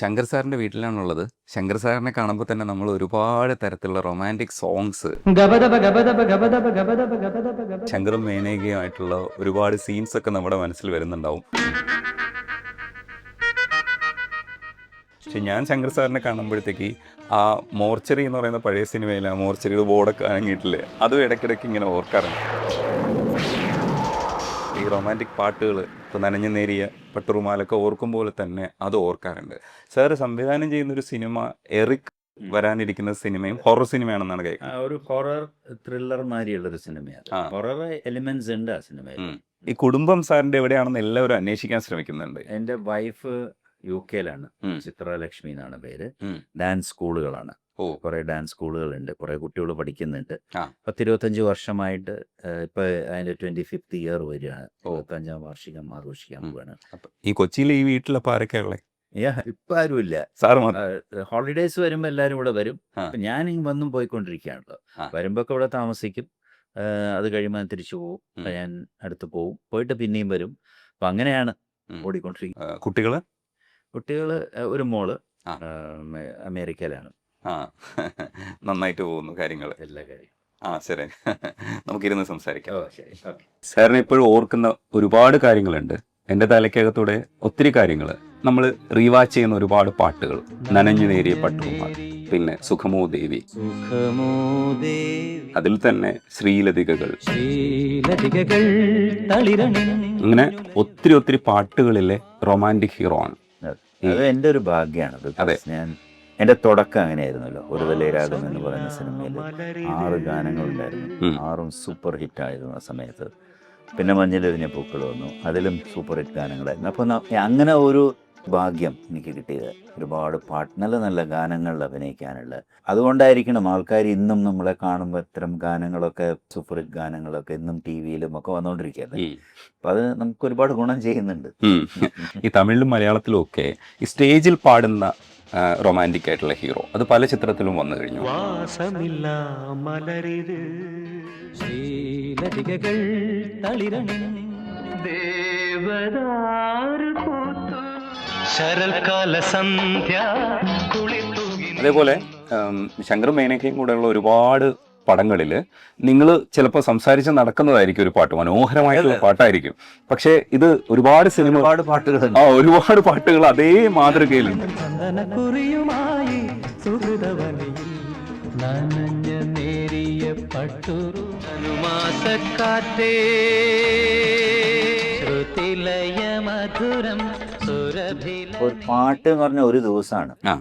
ശങ്കർ സാറിന്റെ വീട്ടിലാണുള്ളത്. ശങ്കർ സാറിനെ കാണുമ്പോൾ തന്നെ നമ്മൾ ഒരുപാട് തരത്തിലുള്ള റൊമാൻറ്റിക് സോങ്സ് ഗബദബ ഗബദബ ഗബദബ ഗബദബ ഗബദബ ഗബദബ. ശങ്കറും മേനകയുമായിട്ടുള്ള ഒരുപാട് സീൻസ് ഒക്കെ നമ്മുടെ മനസ്സിൽ വരുന്നുണ്ടാവും. പക്ഷെ ഞാൻ ശങ്കർ സാറിനെ കാണുമ്പോഴത്തേക്ക് ആ മോർച്ചറി എന്ന് പറയുന്ന പഴയ സിനിമയിൽ ആ മോർച്ചറിയുടെ ബോർഡൊക്കെ വാങ്ങിയിട്ടില്ലേ, അതും ഇടയ്ക്കിടയ്ക്ക് ഇങ്ങനെ ഓർക്കാറുണ്ട്. ഈ റൊമാൻറ്റിക് പാട്ടുകൾ ഇപ്പോൾ നനഞ്ഞു നേരിയ പട്ടുറുമാലൊക്കെ ഓർക്കുമ്പോൾ തന്നെ അത് ഓർക്കാറുണ്ട്. സാറ് സംവിധാനം ചെയ്യുന്നൊരു സിനിമ എറിക് വരാനിരിക്കുന്ന സിനിമയും ഹൊറർ സിനിമയാണെന്നാണ് കേൾക്കുന്നത്. ഒരു ഹൊറർ ത്രില്ലർ മാതിരിയുള്ളൊരു സിനിമയാണ്. ആ. ഹൊറർ എലിമെന്റ്സ് ഉണ്ട് ആ സിനിമയിൽ. ഈ കുടുംബം സാറിന്റെ എവിടെയാണെന്ന് എല്ലാവരും അന്വേഷിക്കാൻ ശ്രമിക്കുന്നുണ്ട്. എൻ്റെ വൈഫ് UK-ലാണ്. ഉം. ചിത്രലക്ഷ്മി എന്നാണ് പേര്. ഉം. ഡാൻസ് സ്കൂളുകളാണ്. ഓ. കുറെ ഡാൻസ് സ്കൂളുകളുണ്ട്, കുറെ കുട്ടികൾ പഠിക്കുന്നുണ്ട്. ആ. 10-25 വർഷമായിട്ട് ഇപ്പൊ അതിന്റെ 25th ഇയർ വരികയാണ്. ഓ. 25ാം വാർഷികം ആഘോഷിക്കാൻ പോവാണ്. അപ്പൊ ഈ കൊച്ചിയിലെ ഈ വീട്ടിലപ്പോൾ ആരൊക്കെ ഉള്ളത്? ഇപ്പൊ ആരുമില്ല. സാറ് മാത്രം? ഹോളിഡേയ്സ് വരുമ്പോ എല്ലാരും ഇവിടെ വരും. ആ. അപ്പൊ ഞാൻ വന്നും പോയിക്കൊണ്ടിരിക്കുകയാണല്ലോ. ആ. വരുമ്പോ ഒക്കെ ഇവിടെ താമസിക്കും. അത് കഴിയുമ്പോൾ ഞാൻ തിരിച്ചു പോകും. ഉം. ഞാൻ അടുത്ത് പോകും, പോയിട്ട് പിന്നെയും വരും. അപ്പൊ അങ്ങനെയാണ് ഉം. ഓടിക്കൊണ്ടിരിക്കുന്നത്. കുട്ടികള്? കുട്ടികൾ ഒരു മോള് ആ. അമേരിക്കയിലാണ്. ആ. നന്നായിട്ട് പോകുന്നു കാര്യങ്ങൾ. എല്ലാ കാര്യം. ആ, ശരി. നമുക്കിരുന്ന് സംസാരിക്കാം. ഓ ശരി, ഓക്കെ. സാറിനെ ഇപ്പോഴും ഓർക്കുന്ന ഒരുപാട് കാര്യങ്ങളുണ്ട്. എൻ്റെ തലയ്ക്കകത്തൂടെ ഒത്തിരി കാര്യങ്ങൾ നമ്മൾ റീവാച്ച് ചെയ്യുന്ന ഒരുപാട് പാട്ടുകൾ. നനഞ്ഞു നേരിയ പട്ടുമാൽ, പിന്നെ സുഖമോ ദേവി, സുഖമോ ദേവി അതിൽ തന്നെ ശ്രീലതികകൾ, ശ്രീലതികകൾ തളിരണിഞ്ഞു. അങ്ങനെ ഒത്തിരി ഒത്തിരി പാട്ടുകളിലെ റൊമാൻറ്റിക് ഹീറോ ആണ്. അത് എൻ്റെ ഒരു ഭാഗ്യമാണ്. അതെ. ഞാൻ എൻ്റെ തുടക്കം അങ്ങനെയായിരുന്നല്ലോ. ഒരു വലിയരാഗം എന്ന് പറയുന്ന സിനിമയിൽ 6 ഗാനങ്ങളുണ്ടായിരുന്നു. ഉം. 6ഉം സൂപ്പർ ഹിറ്റ് ആയിരുന്നു ആ സമയത്ത്. പിന്നെ മഞ്ഞിലെറിഞ്ഞ പൂക്കൾ വന്നു, അതിലും സൂപ്പർ ഹിറ്റ് ഗാനങ്ങളായിരുന്നു. അപ്പോൾ അങ്ങനെ ഒരു ഭാഗ്യം എനിക്ക് കിട്ടിയത്. ഒരുപാട് നല്ല നല്ല ഗാനങ്ങളിൽ അഭിനയിക്കാനുള്ള. അതുകൊണ്ടായിരിക്കണം ആൾക്കാർ ഇന്നും നമ്മളെ കാണുമ്പോൾ ഇത്തരം ഗാനങ്ങളൊക്കെ, സൂപ്പർ ഹിറ്റ് ഗാനങ്ങളൊക്കെ ഇന്നും TV-യിലും ഒക്കെ വന്നുകൊണ്ടിരിക്കുകയല്ലേ. അപ്പം അത് നമുക്ക് ഒരുപാട് ഗുണം ചെയ്യുന്നുണ്ട്. ഈ തമിഴിലും മലയാളത്തിലും ഒക്കെ ഈ സ്റ്റേജിൽ പാടുന്ന റൊമാൻറ്റിക് ആയിട്ടുള്ള ഹീറോ അത് പല ചിത്രത്തിലും വന്നു കഴിഞ്ഞു. വാസമില്ല മലരിത് ശ്രീലതികകൾ തളിരണിഞ്ഞു. ദേവദാരു പൂത്തു ശരൽകാല സന്ധ്യ കുളിർത്തൂകി. അതേപോലെ ശങ്കറും മേനകയും കൂടെയുള്ള ഒരുപാട് പടങ്ങളിൽ നിങ്ങൾ ചിലപ്പോൾ സംസാരിച്ച് നടക്കുന്നതായിരിക്കും ഒരു പാട്ട്, മനോഹരമായിട്ടുള്ള പാട്ടായിരിക്കും. പക്ഷേ ഇത് ഒരുപാട് ഒരുപാട് പാട്ടുകളുണ്ട്. ഒരുപാട് പാട്ടുകൾ അതേ മാതൃകയിലുണ്ട്. ചന്ദനക്കുറിയുമായി സുഹൃതവനിയിൽ നനഞ്ഞ നേരിയ പട്ടുരു അനുമാസക്കാറ്റേ ശ്രുതിലയ മധുരം സുരഭില. ഒരു പാട്ട് എന്ന് പറഞ്ഞാൽ ഒരു ദിവസമാണ്. ആ.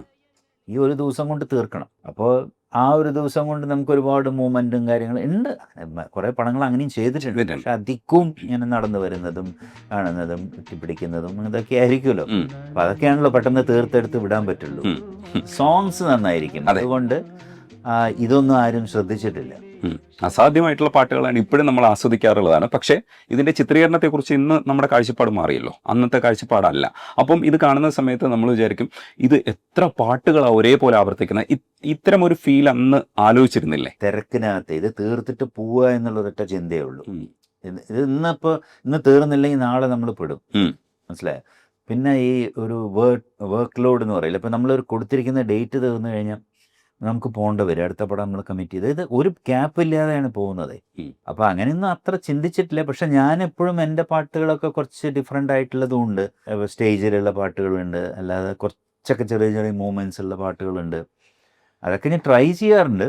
ഈ ഒരു ദിവസം കൊണ്ട് തീർക്കണം. അപ്പോൾ ആ ഒരു ദിവസം കൊണ്ട് നമുക്ക് ഒരുപാട് മൂവ്മെന്റും കാര്യങ്ങളും ഉണ്ട്. കുറെ പടങ്ങൾ അങ്ങനെയും ചെയ്തിട്ടുണ്ട്. പക്ഷെ അധികവും ഇങ്ങനെ നടന്നു വരുന്നതും കാണുന്നതും എത്തിപ്പിടിക്കുന്നതും ഇതൊക്കെ ആയിരിക്കുമല്ലോ. അപ്പൊ അതൊക്കെയാണല്ലോ പെട്ടെന്ന് തീർത്തെടുത്ത് വിടാൻ പറ്റുള്ളൂ. സോങ്സ് നന്നായിരിക്കും. അതുകൊണ്ട് ഇതൊന്നും ആരും ശ്രദ്ധിച്ചിട്ടില്ല. അസാധ്യമായിട്ടുള്ള പാട്ടുകളാണ് ഇപ്പോഴും നമ്മൾ ആസ്വദിക്കാറുള്ളതാണ്. പക്ഷേ ഇതിന്റെ ചിത്രീകരണത്തെക്കുറിച്ച് ഇന്ന് നമ്മുടെ കാഴ്ചപ്പാട് മാറിയല്ലോ, അന്നത്തെ കാഴ്ചപ്പാടല്ല. അപ്പം ഇത് കാണുന്ന സമയത്ത് നമ്മൾ വിചാരിക്കും ഇത് എത്ര പാട്ടുകളാണ് ഒരേപോലെ ആവർത്തിക്കുന്നത്. ഇത്തരം ഒരു ഫീൽ അന്ന് ആലോചിച്ചിരുന്നില്ലേ? തിരക്കിനകത്ത് ഇത് തീർത്തിട്ട് പോവുക എന്നുള്ളതൊറ്റ ചിന്തയേ ഉള്ളൂ. ഇത് ഇന്ന് തീർന്നില്ലെങ്കിൽ നാളെ നമ്മൾ പെടും. മനസ്സിലായോ? പിന്നെ ഈ ഒരു വർക്ക് ലോഡ് എന്ന് പറയില്ല. ഇപ്പം നമ്മളൊരു കൊടുത്തിരിക്കുന്ന ഡേറ്റ് തീർന്നു കഴിഞ്ഞാൽ നമുക്ക് പോകേണ്ട വരും. അടുത്ത പടം നമ്മൾ കമ്മിറ്റ് ചെയ്ത് ഇത് ഒരു ഗ്യാപ്പ് ഇല്ലാതെയാണ് പോകുന്നത്. അപ്പം അങ്ങനെയൊന്നും അത്ര ചിന്തിച്ചിട്ടില്ല. പക്ഷെ ഞാൻ എപ്പോഴും എൻ്റെ പാട്ടുകളൊക്കെ കുറച്ച് ഡിഫറെൻ്റ് ആയിട്ടുള്ളതും ഉണ്ട്. സ്റ്റേജിലുള്ള പാട്ടുകളുണ്ട്, അല്ലാതെ കുറച്ചൊക്കെ ചെറിയ ചെറിയ മൂവ്മെൻറ്റ്സ് ഉള്ള പാട്ടുകളുണ്ട്. അതൊക്കെ ഞാൻ ട്രൈ ചെയ്യാറുണ്ട്.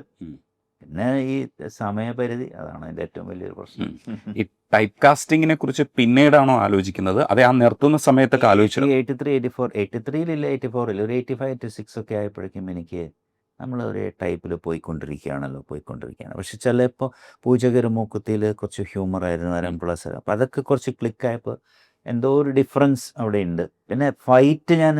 പിന്നെ ഈ സമയപരിധി, അതാണ് എൻ്റെ ഏറ്റവും വലിയൊരു പ്രശ്നം. ഈ ടൈപ്പ് കാസ്റ്റിങ്ങിനെ കുറിച്ച് പിന്നീടാണോ ആലോചിക്കുന്നത്, അതെ ആ നിർത്തുന്ന സമയത്തൊക്കെ ആലോചിച്ചത്? 83-84 84 ഒരു 85-86 ഒക്കെ ആയപ്പോഴേക്കും എനിക്ക് നമ്മളൊരു ടൈപ്പിൽ പോയിക്കൊണ്ടിരിക്കുകയാണ്. പക്ഷെ ചിലപ്പോൾ പൂജകര് മൂക്കുത്തിയിൽ കുറച്ച് ഹ്യൂമറായിരുന്നു, 9+. അപ്പോൾ അതൊക്കെ കുറച്ച് ക്ലിക്കായപ്പോൾ എന്തോ ഒരു ഡിഫറൻസ് അവിടെ ഉണ്ട്. പിന്നെ ഫൈറ്റ് ഞാൻ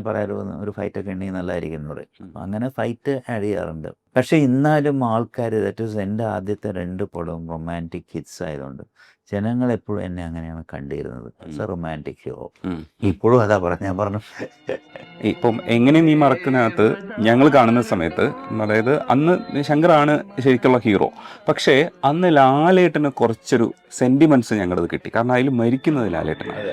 പറയാറുണ്ട്, ഒരു ഫൈറ്റൊക്കെ ഉണ്ടെങ്കിൽ നല്ലതായിരിക്കും എന്ന് പറയും. അപ്പം അങ്ങനെ ഫൈറ്റ് ആഡ് ചെയ്യാറുണ്ട്. പക്ഷേ എന്നാലും ആൾക്കാർ, ദാറ്റ് ഈസ് എൻ്റെ ആദ്യത്തെ 2 പടവും റൊമാൻറ്റിക് ഹിറ്റ്സ് ആയതുകൊണ്ട് ജനങ്ങൾ എപ്പോഴും എന്നെ അങ്ങനെയാണ് കണ്ടിരുന്നത്. Romantic hero. ഇപ്പോഴും അതാ ഞാൻ പറഞ്ഞു. ഇപ്പം എങ്ങനെ നീ മറക്കുന്നതിനകത്ത് ഞങ്ങൾ കാണുന്ന സമയത്ത്, അതായത് അന്ന് ശങ്കറാണ് ശരിക്കുള്ള ഹീറോ. പക്ഷേ അന്ന് ലാലേട്ടന് കുറച്ചൊരു സെന്റിമെന്റ്സ് ഞങ്ങളത് കിട്ടി. കാരണം അതിൽ മരിക്കുന്നത് ലാലേട്ടനാണ്.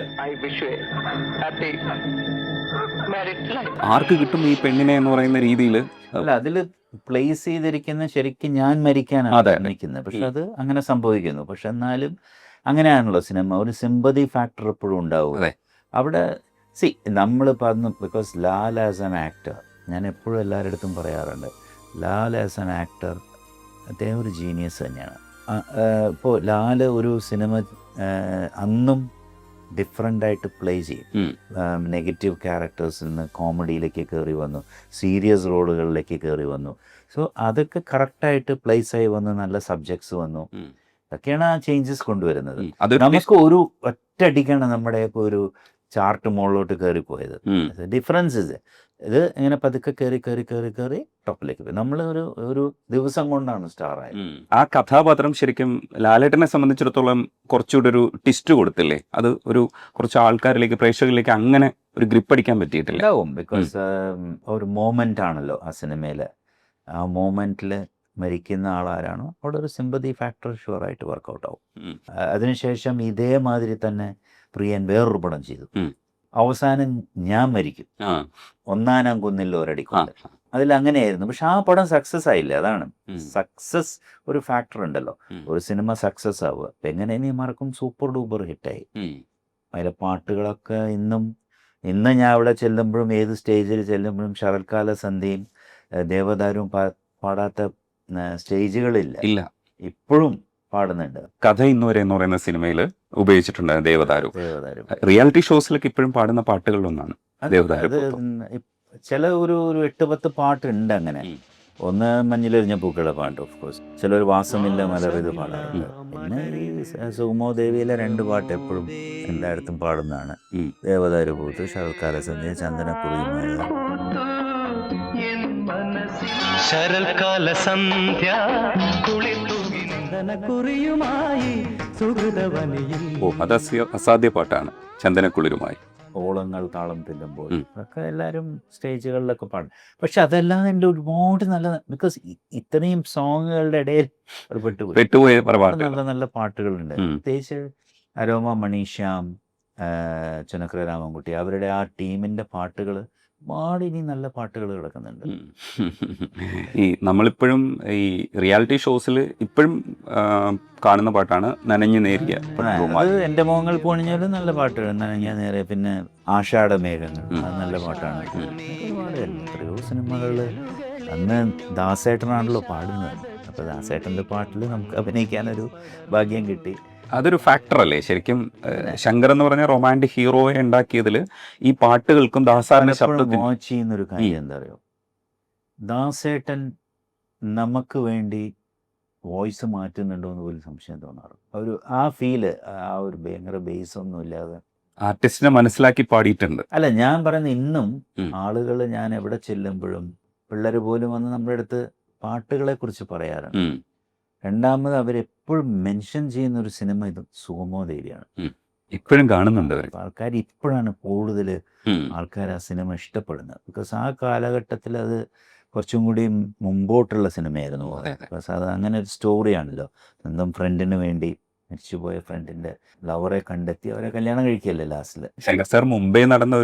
ആർക്ക് കിട്ടും ഈ പെണ്ണിനെ എന്ന് പറയുന്ന രീതിയിൽ? അല്ല, അതിൽ പ്ലേസ് ചെയ്തിരിക്കുന്ന ശരിക്കും ഞാൻ മരിക്കാനാണ് അതെ. നിൽക്കുന്നത്. പക്ഷെ അത് അങ്ങനെ സംഭവിക്കുന്നു. പക്ഷെ എന്നാലും അങ്ങനെയാണല്ലോ സിനിമ, ഒരു സിമ്പതി ഫാക്ടർ എപ്പോഴും ഉണ്ടാവും അതെ. അവിടെ. നമ്മൾ പറഞ്ഞു, because Lal as an actor, ഞാൻ എപ്പോഴും എല്ലാവരുടെ അടുത്തും പറയാറുണ്ട്, ലാൽ ആസ് ആൻ ആക്ടർ അദ്ദേഹം ഒരു ജീനിയസ് തന്നെയാണ്. ഇപ്പോൾ ലാൽ ഒരു സിനിമ അന്നും ഡിഫറെൻ്റായിട്ട് പ്ലേ ചെയ്യും. നെഗറ്റീവ് ക്യാരക്ടേഴ്സിൽ നിന്ന് കോമഡിയിലേക്ക് കയറി വന്നു, സീരിയസ് റോളുകളിലേക്ക് കയറി വന്നു. സോ അതൊക്കെ കറക്റ്റായിട്ട് പ്ലേസ് ആയി വന്നു, നല്ല സബ്ജക്ട്സ് വന്നു. അതൊക്കെയാണ് ആ ചേഞ്ചസ് കൊണ്ടുവരുന്നത്. നമുക്ക് ഒരു ഒറ്റയടിക്കാണ് നമ്മുടെ ഇപ്പോൾ ഒരു ചാർട്ട് മുകളിലോട്ട് കയറിപ്പോയത്. ഡിഫറൻസസ് ഇത് ഇങ്ങനെ പതുക്കെ കയറി കയറി കയറി കയറി ടോപ്പിലേക്ക് പോയി. നമ്മൾ ഒരു ദിവസം കൊണ്ടാണ് സ്റ്റാർ ആയത്. ആ കഥാപാത്രം ശരിക്കും ലാലേട്ടനെ സംബന്ധിച്ചിടത്തോളം കുറച്ചുകൂടി ഒരു ട്വിസ്റ്റ് കൊടുത്തില്ലേ? അത് ഒരു കുറച്ച് ആൾക്കാരിലേക്ക്, പ്രേക്ഷകരിലേക്ക് അങ്ങനെ ഒരു ഗ്രിപ്പ് അടിക്കാൻ പറ്റിയിട്ടില്ല. ഉണ്ടാവും, ബിക്കോസ് ഒരു മോമെൻ്റ് ആണല്ലോ ആ സിനിമയിൽ. ആ മോമെൻറ്റിൽ മരിക്കുന്ന ആളാരാണോ അവിടെ ഒരു സിമ്പതി ഫാക്ടർ ഷുവറായിട്ട് വർക്കൗട്ട് ആവും. അതിനുശേഷം ഇതേമാതിരി തന്നെ പ്രിയൻ വേറൊരു പടം ചെയ്തു. അവസാനം ഞാൻ മരിക്കും, ഒന്നാനാം കുന്നിൽ ഒരടിക്കൊണ്ട്. അതിലങ്ങനെയായിരുന്നു. പക്ഷെ ആ പടം സക്സസ് ആയില്ല. അതാണ് സക്സസ്, ഒരു ഫാക്ടർ ഉണ്ടല്ലോ. ഒരു സിനിമ സക്സസ് ആവുക, അപ്പം എങ്ങനെ ഇനി മറക്കും, സൂപ്പർ ഡൂപ്പർ ഹിറ്റായി. അതിലെ പാട്ടുകളൊക്കെ ഇന്ന് ഞാൻ അവിടെ ചെല്ലുമ്പോഴും, ഏത് സ്റ്റേജിൽ ചെല്ലുമ്പോഴും ശരത്കാല സന്ധ്യയും ദേവദാരുവും പാടാത്ത സ്റ്റേജുകളില്ല. ഇല്ല, ഇപ്പോഴും പാടുന്നുണ്ട്. കഥ ഇന്നുവരെ എന്ന് പറയുന്ന സിനിമയിൽ ഉപയോഗിച്ചിട്ടുണ്ട് ദേവദാരു. റിയാലിറ്റി ഷോസിലൊക്കെ ഇപ്പോഴും പാടുന്ന പാട്ടുകളിലൊന്നാണ് ദേവദാരു. ചില ഒരു 8-10 പാട്ടുണ്ട് അങ്ങനെ. ഒന്ന് മഞ്ഞിലെറിഞ്ഞ പൂക്കളുടെ പാട്ട്, ഓഫ് കോഴ്സ്. ചിലർ വാസമില്ല മലറിത് പാടാറുണ്ട്. പിന്നെ ഈ സുമോ ദേവിയിലെ 2 പാട്ട് എപ്പോഴും എല്ലായിടത്തും പാടുന്നതാണ്. ദേവദാരു പൂത്ത്, ശരത്കാല സന്ധ്യ, ചന്ദനക്കുറിയുമായ. ശരൽകാല സന്ധ്യ ചന്ദനക്കുറിയുമായി സുഹൃതവനിയിൽ. അത് അസാധ്യ പാട്ടാണ്, ചന്ദനക്കുളിരുമായി. ഓളങ്ങൾ താളം തെല്ലുമ്പോൾ അതൊക്കെ എല്ലാവരും സ്റ്റേജുകളിലൊക്കെ പാടും. പക്ഷെ അതല്ലാതെ എൻ്റെ ഒരുപാട് നല്ല, ബിക്കോസ് ഇത്രയും സോങ്ങുകളുടെ ഇടയിൽ ഒരു പെട്ടുപോയ നല്ല നല്ല പാട്ടുകളുണ്ട്. പ്രത്യേകിച്ച് അരോമ മണീശ്യാം, ചുനക്കര രാമൻകുട്ടി, അവരുടെ ആ ടീമിൻ്റെ പാട്ടുകൾ ഒരുപാട് ഇനി നല്ല പാട്ടുകൾ കിടക്കുന്നുണ്ട്. ഈ നമ്മളിപ്പോഴും ഈ റിയാലിറ്റി ഷോസിൽ ഇപ്പോഴും കാണുന്ന പാട്ടാണ് നനഞ്ഞു നേരിയ. അത് എൻ്റെ മോങ്ങൾ പോണിഞ്ഞാലും നല്ല പാട്ടുകൾ, നനഞ്ഞ നേരെ. പിന്നെ ആഷാഢ മേഘങ്ങൾ, അത് നല്ല പാട്ടാണ്. ഒരുപാട് എത്രയോ സിനിമകളിൽ അന്ന് ദാസേട്ടനാണല്ലോ പാടുന്നത്. അപ്പോൾ ദാസേട്ടൻ്റെ പാട്ടിൽ നമുക്ക് അഭിനയിക്കാനൊരു ഭാഗ്യം കിട്ടി. അതൊരു ഫാക്ടർ അല്ലേ ശരിക്കും? ശങ്കർ എന്ന് പറഞ്ഞ റൊമാൻറ്റിക് ഹീറോയെ ഉണ്ടാക്കിയതിൽ ഈ പാട്ടുകൾക്കും ദാസാറിന്റെ ശബ്ദത്തിൽ വാച്ച് ചെയ്യുന്നൊരു കാര്യം എന്താ അറിയോ, ദാസേട്ടൻ നമുക്ക് വേണ്ടി വോയിസ് മാറ്റുന്നുണ്ടോ എന്ന് പോലും സംശയം തോന്നാറ്. ആ ഫീല്, ആ ഒരു ഭയങ്കര ബേസ് ഒന്നും ഇല്ലാതെ ആർട്ടിസ്റ്റിനെ മനസ്സിലാക്കി പാടിയിട്ടുണ്ട്. അല്ല, ഞാൻ പറയുന്നത് ഇന്നും ആളുകൾ, ഞാൻ എവിടെ ചെല്ലുമ്പോഴും പിള്ളേർ പോലും വന്ന് നമ്മുടെ അടുത്ത് പാട്ടുകളെ കുറിച്ച് പറയാറുണ്ട്. രണ്ടാമത് അവരെപ്പോഴും മെൻഷൻ ചെയ്യുന്ന ഒരു സിനിമ ഇത് സുഗമോ ദേവിയാണ്. ഇപ്പോഴും കാണുന്നുണ്ട് ആൾക്കാർ. ഇപ്പോഴാണ് കൂടുതൽ ആൾക്കാർ ആ സിനിമ ഇഷ്ടപ്പെടുന്നത്. ബിക്കോസ് ആ കാലഘട്ടത്തിൽ അത് കുറച്ചും കൂടി മുമ്പോട്ടുള്ള സിനിമയായിരുന്നു. ബിക്കോസ് അത് അങ്ങനെ ഒരു സ്റ്റോറിയാണല്ലോ. സ്വന്തം ഫ്രണ്ടിന് വേണ്ടി, മരിച്ചുപോയ ഫ്രണ്ടിന്റെ ലവറെ കണ്ടെത്തി അവരെ കല്യാണം കഴിക്കുകയല്ലേ ലാസ്റ്റിൽ. ശങ്കർ സാർ മുമ്പേ നടന്ന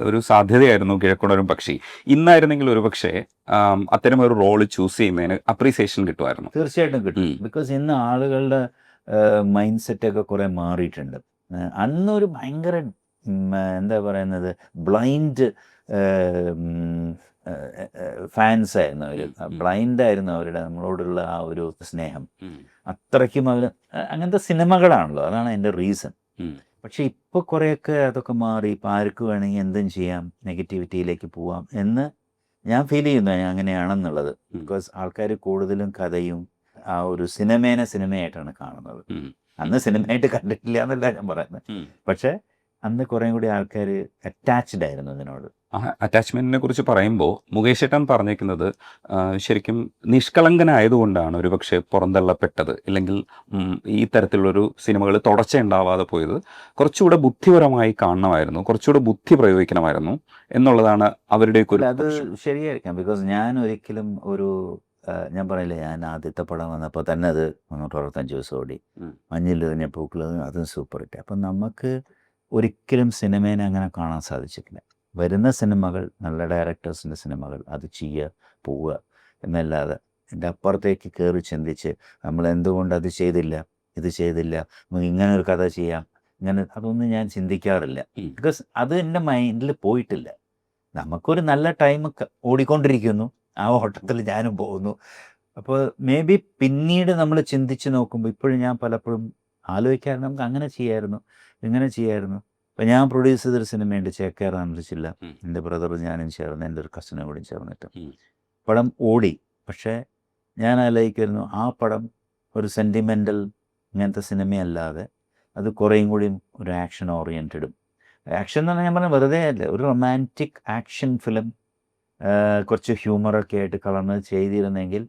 ഒരു സാധ്യതയായിരുന്നു കിഴക്കുണരും പക്ഷി. ഇന്നായിരുന്നെങ്കിൽ ഒരു പക്ഷേ അത്തരം ഒരു റോള് ചൂസ് ചെയ്യുന്നതിന് അപ്രീസിയേഷൻ കിട്ടുമായിരുന്നു. തീർച്ചയായിട്ടും കിട്ടും. ബിക്കോസ് ഇന്ന് ആളുകളുടെ മൈൻഡ് സെറ്റൊക്കെ കുറേ മാറിയിട്ടുണ്ട്. അന്നൊരു ഭയങ്കര എന്താ പറയുന്നത്, ബ്ലൈൻഡ് ഫാൻസ് ആയിരുന്നു അവർ. ബ്ലൈൻഡായിരുന്നു അവരുടെ നമ്മളോടുള്ള ആ ഒരു സ്നേഹം. അത്രയ്ക്കും അവർ അങ്ങനത്തെ സിനിമകളാണല്ലോ, അതാണ് എൻ്റെ റീസൺ. പക്ഷെ ഇപ്പോൾ കുറേയൊക്കെ അതൊക്കെ മാറി. ഇപ്പോൾ ആർക്ക് വേണമെങ്കിൽ എന്തും ചെയ്യാം, നെഗറ്റിവിറ്റിയിലേക്ക് പോവാം എന്ന് ഞാൻ ഫീൽ ചെയ്യുന്നു. അങ്ങനെയാണെന്നുള്ളത്. ബിക്കോസ് ആൾക്കാർ കൂടുതലും കഥയും ആ ഒരു സിനിമയായിട്ടാണ് കാണുന്നത്. അന്ന് സിനിമയായിട്ട് കണ്ടിട്ടില്ല എന്നല്ല ഞാൻ പറയുന്നത്. പക്ഷെ അന്ന് കുറേ കൂടി ആൾക്കാർ അറ്റാച്ച്ഡ് ആയിരുന്നു ഇതിനോട്. അറ്റാച്ച്മെന്റിനെ കുറിച്ച് പറയുമ്പോൾ മുകേഷ് ഏട്ടൻ പറഞ്ഞേക്കുന്നത് ശരിക്കും നിഷ്കളങ്കനായതുകൊണ്ടാണ് ഒരുപക്ഷെ പുറന്തള്ളപ്പെട്ടത്, ഇല്ലെങ്കിൽ ഈ തരത്തിലുള്ളൊരു സിനിമകൾ തുടർച്ച ഉണ്ടാവാതെ പോയത്. കുറച്ചുകൂടെ ബുദ്ധിപരമായി കാണണമായിരുന്നു, കുറച്ചുകൂടെ ബുദ്ധി പ്രയോഗിക്കണമായിരുന്നു എന്നുള്ളതാണ് അവരുടെയൊക്കെ ഒരു. അത് ശരിയായിരിക്കാം. ബിക്കോസ് ഞാൻ ഒരിക്കലും ഞാൻ പറയില്ല, ഞാൻ ആദ്യത്തെ പടം വന്നപ്പോൾ തന്നെ അത് 365 ദിവസം ഓടി. മഞ്ഞിലെറിഞ്ഞ പൂക്കൾ, അതും സൂപ്പർ ഹിറ്റ്. അപ്പം നമുക്ക് ഒരിക്കലും സിനിമേനെ അങ്ങനെ കാണാൻ സാധിച്ചിട്ടില്ല. വരുന്ന സിനിമകൾ നല്ല ഡയറക്ടേഴ്സിൻ്റെ സിനിമകൾ അത് ചെയ്യുക പോവുക എന്നല്ലാതെ എൻ്റെ അപ്പുറത്തേക്ക് കയറി ചിന്തിച്ച് നമ്മൾ എന്തുകൊണ്ട് അത് ചെയ്തില്ല, ഇത് ചെയ്തില്ല, നമുക്ക് ഇങ്ങനെ ഒരു കഥ ചെയ്യാം, ഇങ്ങനെ അതൊന്നും ഞാൻ ചിന്തിക്കാറില്ല. ബിക്കോസ് അത് എൻ്റെ മൈൻഡിൽ പോയിട്ടില്ല. നമുക്കൊരു നല്ല ടൈം ഓടിക്കൊണ്ടിരിക്കുന്നു, ആ ഓട്ടത്തിൽ ഞാനും പോകുന്നു. അപ്പോൾ മേ ബി പിന്നീട് നമ്മൾ ചിന്തിച്ച് നോക്കുമ്പോൾ ഇപ്പോഴും ഞാൻ പലപ്പോഴും ആലോചിക്കാറുണ്ട്, നമുക്ക് അങ്ങനെ ചെയ്യായിരുന്നു, ഇങ്ങനെ ചെയ്യായിരുന്നു. അപ്പം ഞാൻ പ്രൊഡ്യൂസ് ചെയ്തൊരു സിനിമയുണ്ട്, ചേക്കേറാന്നില്ല, എൻ്റെ ബ്രദർ ഞാനും ചേർന്ന്, എൻ്റെ ഒരു കസിനും കൂടി ചേർന്നിട്ട് പടം ഓടി. പക്ഷേ ഞാൻ ആലോചിക്കുമായിരുന്നു, ആ പടം ഒരു സെൻറ്റിമെൻ്റൽ ഇങ്ങനത്തെ സിനിമയല്ലാതെ അത് കുറേയും കൂടി ഒരു ആക്ഷൻ ഓറിയൻറ്റഡും, ആക്ഷൻ എന്ന് പറഞ്ഞാൽ ഞാൻ പറഞ്ഞാൽ വെറുതെ അല്ല, ഒരു റൊമാൻറ്റിക് ആക്ഷൻ ഫിലിം കുറച്ച് ഹ്യൂമറൊക്കെ ആയിട്ട് കളർന്ന് ചെയ്തിരുന്നെങ്കിൽ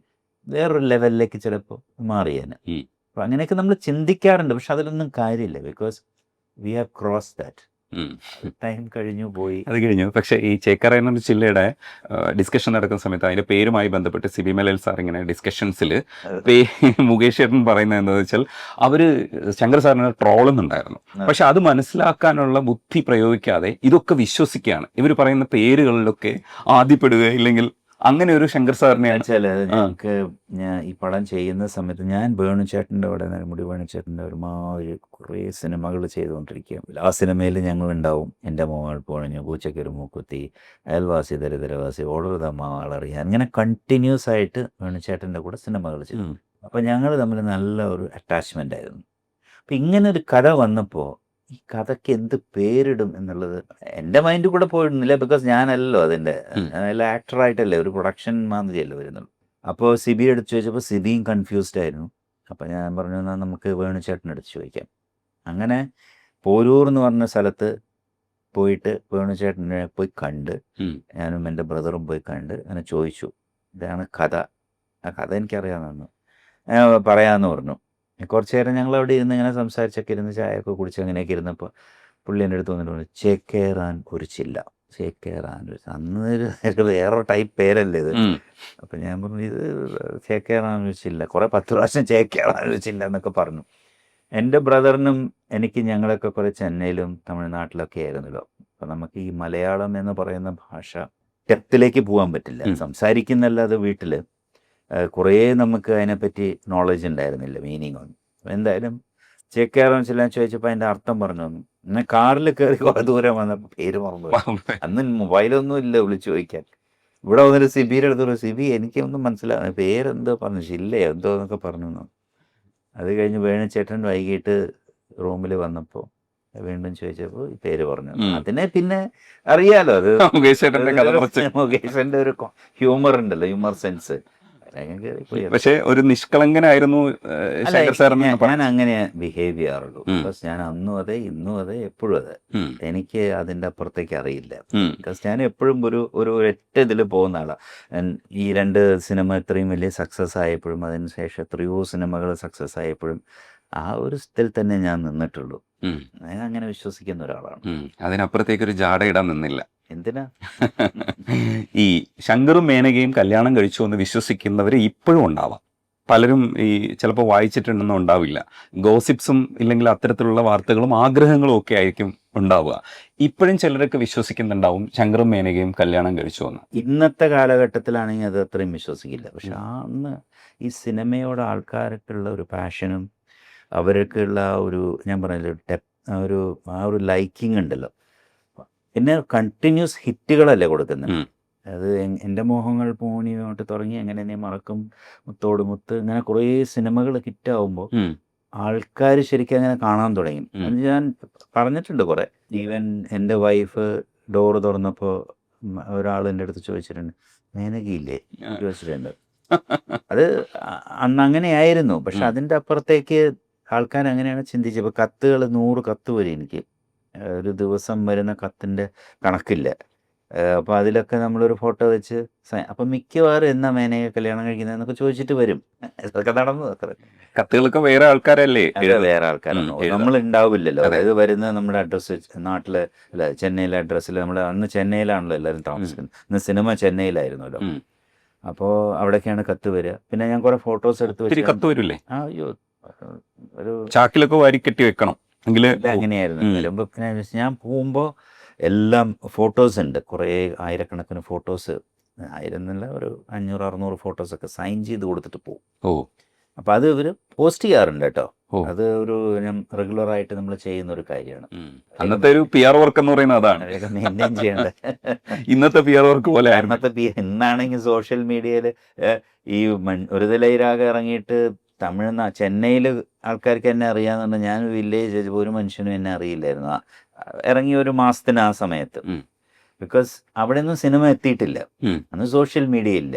വേറൊരു ലെവലിലേക്ക് ചിലപ്പോൾ മാറിയേനെ. അപ്പോൾ അങ്ങനെയൊക്കെ നമ്മൾ ചിന്തിക്കാറുണ്ട്, പക്ഷെ അതിലൊന്നും കാര്യമില്ല. Because we have cross that. Time കഴിഞ്ഞു പോയി, അത് കഴിഞ്ഞു. പക്ഷേ ഈ ചേക്കറ ചില്ലയുടെ ഡിസ്കഷൻ നടക്കുന്ന സമയത്ത് അതിൻ്റെ പേരുമായി ബന്ധപ്പെട്ട് സിബി മലയിൽ സാർ ഇങ്ങനെ ഡിസ്കഷൻസിൽ മുകേഷ് ചേട്ടൻ പറയുന്നത് എന്താണെന്ന് വെച്ചാൽ അവർ ശങ്കർ സാറിനെ ട്രോളുന്നുണ്ടായിരുന്നു. പക്ഷെ അത് മനസ്സിലാക്കാനുള്ള ബുദ്ധി പ്രയോഗിക്കാതെ ഇതൊക്കെ വിശ്വസിക്കുകയാണ്. ഇവർ പറയുന്ന പേരുകളിലൊക്കെ ആദ്യപ്പെടുക, ഇല്ലെങ്കിൽ അങ്ങനെ ഒരു ശങ്കർ സാറിനെ വെച്ചാൽ ഞങ്ങൾക്ക് ഞാൻ ഈ പടം ചെയ്യുന്ന സമയത്ത് ഞാൻ വേണുചേട്ടൻ്റെ അവിടെ മുടി വേണുചേട്ടൻ്റെ ഒരുമാതിരി കുറേ സിനിമകൾ ചെയ്തുകൊണ്ടിരിക്കുകയും ആ സിനിമയിൽ ഞങ്ങളുണ്ടാവും. എൻ്റെ മോൾ പൊഴഞ്ഞു, പൂച്ചയ്ക്കൊരു മൂക്കുത്തി, അയൽവാസി ദരിദ്രവാസി, ഓടുതമ്മ വളറിയാൻ, അങ്ങനെ കണ്ടിന്യൂസ് ആയിട്ട് വേണുചേട്ടൻ്റെ കൂടെ സിനിമകൾ ചെയ്തു. അപ്പോൾ ഞങ്ങൾ തമ്മിൽ നല്ല ഒരു അറ്റാച്ച്മെൻ്റ് ആയിരുന്നു. അപ്പം ഇങ്ങനെ ഒരു കഥ വന്നപ്പോൾ ഈ കഥയ്ക്ക് എന്ത് പേരിടും എന്നുള്ളത് എൻ്റെ മൈൻഡിൽ കൂടെ പോയിരുന്നില്ല. ബിക്കോസ് ഞാനല്ലോ അതിൻ്റെ ആക്ടറായിട്ടല്ലേ, ഒരു പ്രൊഡക്ഷൻ മാതിരിയല്ലേ വരുന്നുള്ളൂ. അപ്പോൾ സിബി എടുത്ത് ചോദിച്ചപ്പോൾ സിബിയും കൺഫ്യൂസ്ഡ് ആയിരുന്നു. അപ്പോൾ ഞാൻ പറഞ്ഞു, എന്നാൽ നമുക്ക് വേണുചേട്ടനെടുത്ത് ചോദിക്കാം. അങ്ങനെ പോരൂർ എന്ന് പറഞ്ഞ സ്ഥലത്ത് പോയിട്ട് വേണുചേട്ടനെ പോയി കണ്ട്, ഞാനും എൻ്റെ ബ്രദറും പോയി കണ്ട് അങ്ങനെ ചോദിച്ചു, ഇതാണ് കഥ, ആ കഥ എനിക്കറിയാമെന്നു പറയാമെന്ന് പറഞ്ഞു. കുറച്ച് നേരം ഞങ്ങൾ അവിടെ ഇരുന്ന് ഇങ്ങനെ സംസാരിച്ചൊക്കെ ഇരുന്ന് ചായയൊക്കെ കുടിച്ച് അങ്ങനെയൊക്കെ ഇരുന്നപ്പോൾ പുള്ളി എൻ്റെ അടുത്ത് വന്നിട്ട് പറഞ്ഞു, ചേക്കേറാൻ ഒരു ചില്ല, ചേക്കേറാൻ ഒരു, അന്ന് വേറെ ടൈപ്പ് പേരല്ലേ ഇത്. അപ്പം ഞാൻ പറഞ്ഞു, ഇത് ചേക്കേറാൻ ഒരു ചില്ല, കുറേ 10 പ്രാവശ്യം ചേക്കേറാൻ ഒരു ചില്ല എന്നൊക്കെ പറഞ്ഞു. എൻ്റെ ബ്രദറിനും എനിക്ക് ഞങ്ങളൊക്കെ കുറേ ചെന്നൈയിലും തമിഴ്നാട്ടിലൊക്കെ ആയിരുന്നല്ലോ. അപ്പം നമുക്ക് ഈ മലയാളം എന്ന് പറയുന്ന ഭാഷ ഡെപ്തിലേക്ക് പോകാൻ പറ്റില്ല, സംസാരിക്കുന്നല്ലാതെ വീട്ടിൽ കുറേ നമുക്ക് അതിനെപ്പറ്റി നോളജ് ഉണ്ടായിരുന്നില്ല, മീനിങ് ഒന്നും. എന്തായാലും ചേക്കേറാൻ ചെല്ലാൻ ചോദിച്ചപ്പോൾ അതിൻ്റെ അർത്ഥം പറഞ്ഞു തന്നു. എന്നാൽ കാറിൽ കയറി കുറേ ദൂരം വന്നപ്പോൾ പേര് മറന്നു. അന്ന് മൊബൈലൊന്നും ഇല്ല വിളിച്ച് ചോദിക്കാൻ. ഇവിടെ വന്നിട്ട് സിബിയുടെ അടുത്ത് പറഞ്ഞു, സിബി എനിക്കൊന്നും മനസ്സിലാകുന്നു, പേരെന്തോ പറഞ്ഞു, ചില്ലയോ എന്തോ എന്നൊക്കെ പറഞ്ഞു. അത് കഴിഞ്ഞ് വേണുചേട്ടൻ വൈകിട്ട് റൂമിൽ വന്നപ്പോൾ വീണ്ടും ചോദിച്ചപ്പോൾ ഈ പേര് പറഞ്ഞു. അതിനെ പിന്നെ അറിയാലോ, അത് മുകേഷന്റെ ഒരു ഹ്യൂമർ ഉണ്ടല്ലോ, ഹ്യൂമർ സെൻസ്. പക്ഷെ ഒരു നിഷ്കളങ്കനായിരുന്നു ശങ്കർ സാർ. ഞാൻ അങ്ങനെ ബിഹേവ് ചെയ്യാറുള്ളൂ. ബിക്കോസ് ഞാൻ അന്നും അതെ, ഇന്നും അതെ, എപ്പോഴും അതെ. എനിക്ക് അതിൻ്റെ അപ്പുറത്തേക്ക് അറിയില്ല. ബിക്കോസ് ഞാൻ എപ്പോഴും ഒരു ഒറ്റ ഇതിൽ പോകുന്ന ആളാണ്. ഈ 2 സിനിമ ഇത്രയും വലിയ സക്സസ് ആയപ്പോഴും അതിനുശേഷം എത്രയോ സിനിമകൾ സക്സസ് ആയപ്പോഴും ആ ഒരു ഇതിൽ തന്നെ ഞാൻ നിന്നിട്ടുള്ളൂ. ഞാൻ അങ്ങനെ വിശ്വസിക്കുന്ന ഒരാളാണ്. അതിനപ്പുറത്തേക്കൊരു ജാട ഇടാൻ നിന്നില്ല. എന്തിനാ? ഈ ശങ്കറും മേനകയും കല്യാണം കഴിച്ചു എന്ന് വിശ്വസിക്കുന്നവർ ഇപ്പോഴും ഉണ്ടാവാം. പലരും ഈ ചിലപ്പോൾ വായിച്ചിട്ടുണ്ടെന്നും ഉണ്ടാവില്ല. ഗോസിപ്സും ഇല്ലെങ്കിൽ അത്തരത്തിലുള്ള വാർത്തകളും ആഗ്രഹങ്ങളും ഒക്കെ ആയിരിക്കും ഉണ്ടാവുക. ഇപ്പോഴും ചിലരൊക്കെ വിശ്വസിക്കുന്നുണ്ടാവും ശങ്കറും മേനകയും കല്യാണം കഴിച്ചു എന്ന്. ഇന്നത്തെ കാലഘട്ടത്തിലാണെങ്കിൽ അത് അത്രയും വിശ്വസിക്കില്ല. പക്ഷെ അന്ന് ഈ സിനിമയോട് ആൾക്കാർക്കുള്ള ഒരു പാഷനും അവർക്കുള്ള ഒരു, ഞാൻ പറഞ്ഞില്ല, ആ ഒരു ലൈക്കിങ് ഉണ്ടല്ലോ. പിന്നെ കണ്ടിന്യൂസ് ഹിറ്റുകളല്ലേ കൊടുക്കുന്നത്. അത് എൻ്റെ മോഹങ്ങൾ പൂണിയോട്ട് തുടങ്ങി എങ്ങനെ നീ മറക്കും, മുത്തോട് മുത്ത്, ഇങ്ങനെ കുറേ സിനിമകൾ ഹിറ്റാവുമ്പോൾ ആൾക്കാർ ശരിക്കും അങ്ങനെ കാണാൻ തുടങ്ങി. അത് ഞാൻ പറഞ്ഞിട്ടുണ്ട് കുറേ. ഈവൻ എൻ്റെ വൈഫ് ഡോറ് തുറന്നപ്പോൾ ഒരാൾ എൻ്റെ അടുത്ത് ചോദിച്ചിട്ടുണ്ട്, മേനകയില്ലേ ചോദിച്ചിട്ടുണ്ട്. അത് അന്ന് അങ്ങനെയായിരുന്നു. പക്ഷെ അതിൻ്റെ അപ്പുറത്തേക്ക് ആൾക്കാർ അങ്ങനെയാണ് ചിന്തിച്ചത്. ഇപ്പോൾ കത്തുകൾ 100 കത്ത് വരും എനിക്ക്, ഒരു ദിവസം വരുന്ന കത്തിൻ്റെ കണക്കില്ല. അപ്പോൾ അതിലൊക്കെ നമ്മളൊരു ഫോട്ടോ വെച്ച് അപ്പം മിക്കവാറും എന്നാ മേനയെ കല്യാണം കഴിക്കുന്നതെന്നൊക്കെ ചോദിച്ചിട്ട് വരും. ഇതൊക്കെ നടന്നു. അത്ര കത്തുകളൊക്കെ വേറെ ആൾക്കാരല്ലേ, വേറെ ആൾക്കാരാണ്, നമ്മൾ ഉണ്ടാവില്ലല്ലോ. അതായത് വരുന്ന നമ്മുടെ അഡ്രസ്സ് നാട്ടിലെ അല്ല ചെന്നൈയിലെ അഡ്രസ്സിൽ, നമ്മൾ അന്ന് ചെന്നൈയിലാണല്ലോ എല്ലാവരും താമസിക്കുന്നത്. ഇന്ന് സിനിമ ചെന്നൈയിലായിരുന്നല്ലോ. അപ്പോൾ അവിടേക്കാണ് കത്ത് വരിക. പിന്നെ ഞാൻ കുറെ ഫോട്ടോസ് എടുത്ത് വെച്ച് കത്ത് വരില്ലേ, അയ്യോ ഒരു ചാക്കിലൊക്കെ വാരി കെട്ടി വെക്കണം. അങ്ങനെയായിരുന്നു. വരുമ്പോൾ പിന്നെ ഞാൻ പോകുമ്പോൾ എല്ലാം ഫോട്ടോസ് ഉണ്ട്, കുറേ ആയിരക്കണക്കിന് ഫോട്ടോസ്, ആയിരം എന്നല്ല ഒരു 500-600 ഫോട്ടോസൊക്കെ സൈൻ ചെയ്ത് കൊടുത്തിട്ട് പോകും. ഓ അപ്പോൾ അത് ഇവർ പോസ്റ്റ് ചെയ്യാറുണ്ട് കേട്ടോ. ഓ. അത് ഒരു ഞാൻ റെഗുലറായിട്ട് നമ്മൾ ചെയ്യുന്ന ഒരു കാര്യമാണ്. അന്നത്തെ ഒരു PR വർക്ക് എന്ന് പറയുന്നത് അതാണ്. അതൊക്കെ മെയിൻറ്റെയിൻ ചെയ്യേണ്ടത്. ഇന്നത്തെ PR വർക്ക് പോലെ ആയിരുന്നു. അന്നത്തെ ഇന്നാണെങ്കിൽ സോഷ്യൽ മീഡിയയിൽ ഈ ഒരു തലയിലാകെ ഇറങ്ങിയിട്ട് ചെന്നൈയിൽ ആൾക്കാർക്ക് എന്നെ അറിയാമെന്നുണ്ട്. ഞാൻ വില്ലേജ് ഒരു മനുഷ്യനും എന്നെ അറിയില്ലായിരുന്നു ഇറങ്ങി ഒരു മാസത്തിന് ആ സമയത്ത്. ബിക്കോസ് അവിടെ ഒന്നും സിനിമ എത്തിയിട്ടില്ല, അന്ന് സോഷ്യൽ മീഡിയ ഇല്ല.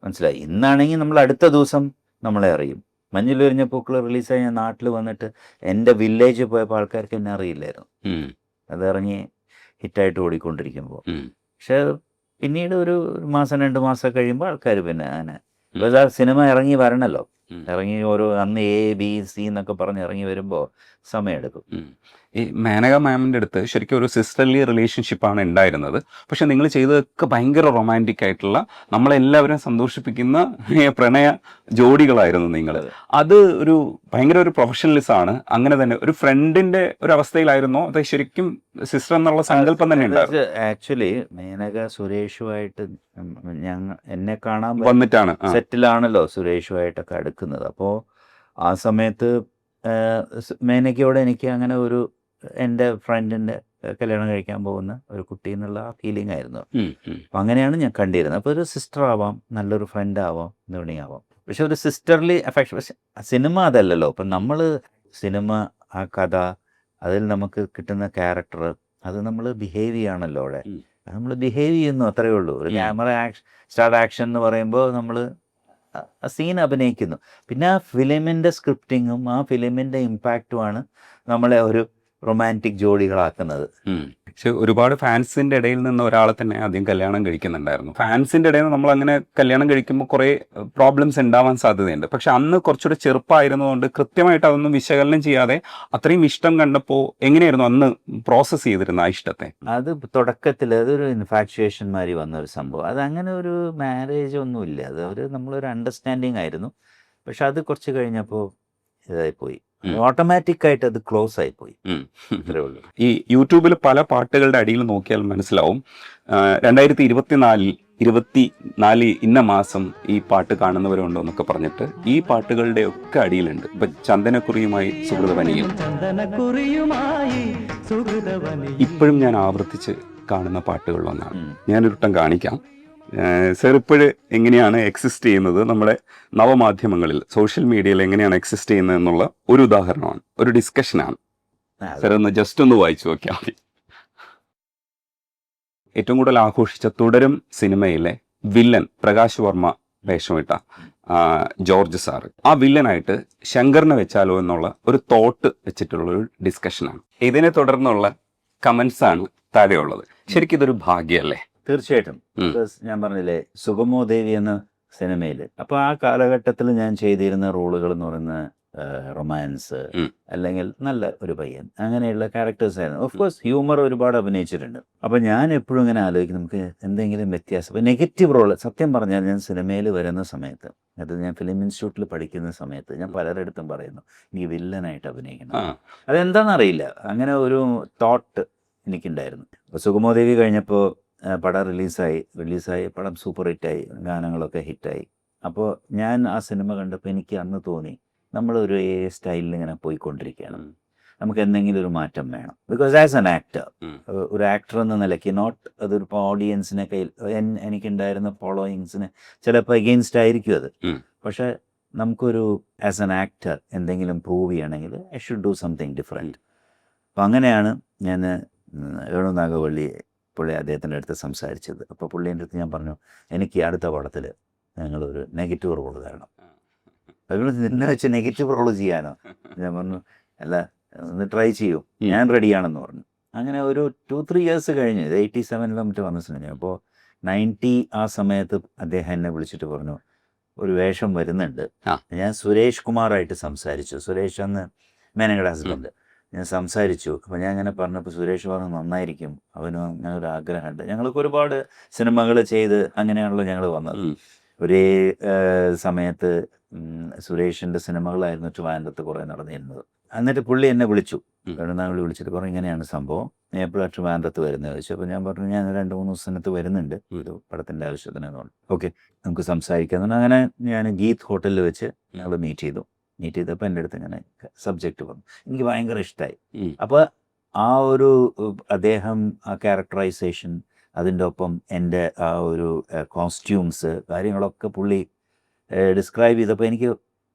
മനസ്സിലായി. ഇന്നാണെങ്കിൽ നമ്മൾ അടുത്ത ദിവസം നമ്മളെ അറിയും. മഞ്ഞിലുരിഞ്ഞ പൂക്കൾ റിലീസായി ഞാൻ നാട്ടിൽ വന്നിട്ട് എൻ്റെ വില്ലേജ് പോയപ്പോൾ ആൾക്കാർക്ക് എന്നെ അറിയില്ലായിരുന്നു. അത് ഇറങ്ങി ഹിറ്റായിട്ട് ഓടിക്കൊണ്ടിരിക്കുമ്പോൾ. പക്ഷെ പിന്നീട് ഒരു മാസം 2 മാസം കഴിയുമ്പോൾ ആൾക്കാർ പിന്നെ അങ്ങനെ ആ സിനിമ ഇറങ്ങി വരണല്ലോ, ഇറങ്ങി ഓരോ അന്ന് ABC എന്നൊക്കെ പറഞ്ഞ് ഇറങ്ങി വരുമ്പോൾ സമയമെടുക്കും. ഈ മേനക മാമിൻ്റെ അടുത്ത് ശരിക്കും ഒരു സിസ്റ്റർലി റിലേഷൻഷിപ്പാണ് ഉണ്ടായിരുന്നത്. പക്ഷെ നിങ്ങൾ ചെയ്തതൊക്കെ ഭയങ്കര റൊമാൻറ്റിക് ആയിട്ടുള്ള നമ്മളെല്ലാവരും സന്തോഷിപ്പിക്കുന്ന പ്രണയ ജോഡികളായിരുന്നു നിങ്ങൾ. അത് ഒരു ഭയങ്കര ഒരു പ്രൊഫഷണലിസമാണ്. അങ്ങനെ തന്നെ ഒരു ഫ്രണ്ടിന്റെ ഒരു അവസ്ഥയിലായിരുന്നോ അത് ശരിക്കും സിസ്റ്റർ എന്നുള്ള സങ്കല്പം തന്നെ ഉണ്ടായിരുന്നു? ആക്ച്വലി മേനക സുരേഷുമായിട്ട് എന്നെ കാണാൻ വന്നിട്ടാണ് സെറ്റിലാണല്ലോ സുരേഷുമായിട്ടൊക്കെ അടുക്കുന്നത്. അപ്പോൾ ആ സമയത്ത് മേനകയോട് എനിക്ക് അങ്ങനെ ഒരു എൻ്റെ ഫ്രണ്ടിൻ്റെ കല്യാണം കഴിക്കാൻ പോകുന്ന ഒരു കുട്ടി എന്നുള്ള ആ ഫീലിംഗ് ആയിരുന്നു. അപ്പം അങ്ങനെയാണ് ഞാൻ കണ്ടിരുന്നത്. അപ്പോൾ ഒരു സിസ്റ്റർ ആവാം, നല്ലൊരു ഫ്രണ്ട് ആവാം, എന്തുവേണി ആവാം. പക്ഷെ ഒരു സിസ്റ്റർലി അഫെക്ഷൻ. പക്ഷെ സിനിമ അതല്ലല്ലോ. അപ്പം നമ്മൾ സിനിമ, ആ കഥ, അതിൽ നമുക്ക് കിട്ടുന്ന ക്യാരക്ടർ, അത് നമ്മൾ ബിഹേവ് ചെയ്യുകയാണല്ലോ അവിടെ. നമ്മൾ ബിഹേവ് ചെയ്യുന്നു, അത്രയേ ഉള്ളൂ. ഒരു ക്യാമറ സ്റ്റാർട്ട് ആക്ഷൻ എന്ന് പറയുമ്പോൾ നമ്മൾ ആ സീൻ അഭിനയിക്കുന്നു. പിന്നെ ആ ഫിലിമിൻ്റെ സ്ക്രിപ്റ്റിങ്ങും ആ ഫിലിമിൻ്റെ ഇമ്പാക്റ്റുമാണ് നമ്മളെ ഒരു റൊമാൻറ്റിക് ജോഡികളാക്കുന്നത്. പക്ഷെ ഒരുപാട് ഫാൻസിന്റെ ഇടയിൽ നിന്ന് ഒരാളെ തന്നെ ആദ്യം കല്യാണം കഴിക്കുന്നുണ്ടായിരുന്നു. ഫാൻസിന്റെ ഇടയിൽ നിന്ന് നമ്മൾ അങ്ങനെ കല്യാണം കഴിക്കുമ്പോൾ കുറേ പ്രോബ്ലംസ് ഉണ്ടാവാൻ സാധ്യതയുണ്ട്. പക്ഷെ അന്ന് കുറച്ചുകൂടെ ചെറുപ്പമായിരുന്നതുകൊണ്ട് കൃത്യമായിട്ട് അതൊന്നും വിശകലനം ചെയ്യാതെ അത്രയും ഇഷ്ടം കണ്ടപ്പോൾ എങ്ങനെയായിരുന്നു അന്ന് പ്രോസസ്സ് ചെയ്തിരുന്ന ആ ഇഷ്ടത്തെ? അത് തുടക്കത്തിൽ അതൊരു ഇൻഫാക്ച്വേഷൻ മാതിരി വന്ന ഒരു സംഭവം. അതങ്ങനെ ഒരു മാരേജ് ഒന്നുമില്ല, അത് നമ്മളൊരു അണ്ടർസ്റ്റാൻഡിങ് ആയിരുന്നു. പക്ഷെ അത് കുറച്ച് കഴിഞ്ഞപ്പോൾ ഇതായിപ്പോയി, ഓട്ടോമാറ്റിക് ആയിട്ട് അത് ക്ലോസ് ആയിപ്പോയി. ഈ യൂട്യൂബിൽ പല പാട്ടുകളുടെ അടിയിൽ നോക്കിയാൽ മനസ്സിലാവും 2024 ഇന്ന മാസം ഈ പാട്ട് കാണുന്നവരുണ്ടോ എന്നൊക്കെ പറഞ്ഞിട്ട് ഈ പാട്ടുകളുടെ ഒക്കെ അടിയിലുണ്ട്. ഇപ്പൊ ചന്ദനക്കുറിയുമായി സുഹൃതവനിയും ഇപ്പോഴും ഞാൻ ആവർത്തിച്ച് കാണുന്ന പാട്ടുകളിലൊന്നാണ്. ഞാനൊരുട്ടം കാണിക്കാം. സർ ഇപ്പോഴ് എങ്ങനെയാണ് എക്സിസ്റ്റ് ചെയ്യുന്നത്, നമ്മുടെ നവമാധ്യമങ്ങളിൽ സോഷ്യൽ മീഡിയയിൽ എങ്ങനെയാണ് എക്സിസ്റ്റ് ചെയ്യുന്നത് എന്നുള്ള ഒരു ഉദാഹരണമാണ്, ഒരു ഡിസ്കഷനാണ്. സർ ഒന്ന് ജസ്റ്റ് ഒന്ന് വായിച്ചു നോക്കിയാൽ മതി. ഏറ്റവും കൂടുതൽ ആഘോഷിച്ച തുടരും സിനിമയിലെ വില്ലൻ പ്രകാശ് വർമ്മ വേഷമിട്ട ജോർജ് സാറ്, ആ വില്ലനായിട്ട് ശങ്കറിനെ വെച്ചാലോ എന്നുള്ള ഒരു തോട്ട് വെച്ചിട്ടുള്ള ഒരു ഡിസ്കഷനാണ്. ഇതിനെ തുടർന്നുള്ള കമന്റ്സ് ആണ് താഴെയുള്ളത്. ശരിക്കും ഇതൊരു ഭാഗ്യമല്ലേ? തീർച്ചയായിട്ടും. ഞാൻ പറഞ്ഞില്ലേ സുഗമോ ദേവി എന്ന സിനിമയിൽ, അപ്പോൾ ആ കാലഘട്ടത്തിൽ ഞാൻ ചെയ്തിരുന്ന റോളുകൾ എന്ന് പറയുന്ന റൊമാൻസ് അല്ലെങ്കിൽ നല്ല ഒരു പയ്യൻ, അങ്ങനെയുള്ള ക്യാരക്ടേഴ്സ് ആയിരുന്നു. ഓഫ് കോഴ്സ് ഹ്യൂമർ ഒരുപാട് അഭിനയിച്ചിട്ടുണ്ട്. അപ്പോൾ ഞാൻ എപ്പോഴും ഇങ്ങനെ ആലോചിക്കും നമുക്ക് എന്തെങ്കിലും വ്യത്യാസം. അപ്പോൾ നെഗറ്റീവ് റോള്, സത്യം പറഞ്ഞാൽ ഞാൻ സിനിമയിൽ വരുന്ന സമയത്ത്, അത് ഞാൻ ഫിലിം ഇൻസ്റ്റിറ്റ്യൂട്ടിൽ പഠിക്കുന്ന സമയത്ത് ഞാൻ പലരിടത്തും പറയുന്നു എനിക്ക് വില്ലനായിട്ട് അഭിനയിക്കണം. അതെന്താണെന്നറിയില്ല, അങ്ങനെ ഒരു തോട്ട് എനിക്കുണ്ടായിരുന്നു. അപ്പോൾ സുഗമോ ദേവി കഴിഞ്ഞപ്പോൾ പടം റിലീസായി പടം സൂപ്പർ ഹിറ്റായി, ഗാനങ്ങളൊക്കെ ഹിറ്റായി. അപ്പോൾ ഞാൻ ആ സിനിമ കണ്ടപ്പോൾ എനിക്ക് അന്ന് തോന്നി നമ്മളൊരു സ്റ്റൈലിൽ ഇങ്ങനെ പോയിക്കൊണ്ടിരിക്കുകയാണ്, നമുക്ക് എന്തെങ്കിലും ഒരു മാറ്റം വേണം. ബിക്കോസ് ആസ് എൻ ആക്ടർ, ഒരു ആക്ടർ എന്ന നിലയ്ക്ക്, നോട്ട് അതൊരു ഓഡിയൻസിനെ എനിക്കുണ്ടായിരുന്ന ഫോളോയിങ്സിന് ചിലപ്പോൾ എഗെയിൻസ്റ്റ് ആയിരിക്കും അത്. പക്ഷേ നമുക്കൊരു ആസ് എൻ ആക്ടർ എന്തെങ്കിലും പ്രൂവ് ചെയ്യണമെങ്കിൽ I should do something different. അപ്പോൾ അങ്ങനെയാണ് ഞാൻ വേണു നാഗവള്ളി പുള്ളി അദ്ദേഹത്തിൻ്റെ അടുത്ത് സംസാരിച്ചത്. അപ്പോൾ പുള്ളീൻ്റെ അടുത്ത് ഞാൻ പറഞ്ഞു എനിക്ക് അടുത്ത പടത്തിൽ ഞങ്ങളൊരു നെഗറ്റീവ് റോള് തരണം. അതുകൊണ്ട് നിന്നെ വെച്ച് നെഗറ്റീവ് റോള് ചെയ്യാനോ? ഞാൻ പറഞ്ഞു അല്ല, ഒന്ന് ട്രൈ ചെയ്യൂ, ഞാൻ റെഡിയാണെന്ന് പറഞ്ഞു. അങ്ങനെ ഒരു 2-3 ഇയേഴ്സ് കഴിഞ്ഞ് 87 മറ്റു വന്ന സിനിമ. അപ്പോൾ 90 ആ സമയത്ത് അദ്ദേഹം എന്നെ വിളിച്ചിട്ട് പറഞ്ഞു ഒരു വേഷം വരുന്നുണ്ട്. ഞാൻ സുരേഷ് കുമാറായിട്ട് സംസാരിച്ചു. സുരേഷ് അന്ന് മേനകയുടെ ഹസ്ബൻഡ്. ഞാൻ സംസാരിച്ചു. അപ്പോൾ ഞാൻ അങ്ങനെ പറഞ്ഞപ്പോൾ സുരേഷ് പറഞ്ഞു നന്നായിരിക്കും, അവനും അങ്ങനെ ഒരു ആഗ്രഹമുണ്ട്. ഞങ്ങൾക്ക് ഒരുപാട് സിനിമകൾ ചെയ്ത് അങ്ങനെയാണല്ലോ ഞങ്ങൾ വന്നത്. ഒരേ സമയത്ത് സുരേഷിൻ്റെ സിനിമകളായിരുന്നു ട്രിവാൻഡ്രത്ത് കുറേ നടന്നിരുന്നത്. എന്നിട്ട് പുള്ളി എന്നെ വിളിച്ചു, ഉം. കരുനാഗപ്പള്ളി വിളിച്ചിട്ട് പറഞ്ഞു ഇങ്ങനെയാണ് സംഭവം, നീ എപ്പോഴാണ് ട്രിവാൻഡ്രത്ത് വരുന്നത് ചോദിച്ചു. അപ്പോൾ ഞാൻ പറഞ്ഞു ഞാൻ 2-3 ദിവസത്തിനകത്ത് വരുന്നുണ്ട്, ഒരു പടത്തിൻ്റെ ആവശ്യത്തിന്. ഓക്കെ നമുക്ക് സംസാരിക്കാം. അങ്ങനെ ഞാൻ ഗീത് ഹോട്ടലിൽ വെച്ച് ഞങ്ങൾ മീറ്റ് ചെയ്തപ്പോൾ എൻ്റെ അടുത്ത് ഇങ്ങനെ സബ്ജക്റ്റ് വന്നു. എനിക്ക് ഭയങ്കര ഇഷ്ടമായി. അപ്പോൾ ആ ഒരു അദ്ദേഹം ആ ക്യാരക്ടറൈസേഷൻ, അതിൻ്റെ ഒപ്പം എൻ്റെ ആ ഒരു കോസ്റ്റ്യൂംസ് കാര്യങ്ങളൊക്കെ പുള്ളി ഡിസ്ക്രൈബ് ചെയ്തപ്പോൾ എനിക്ക്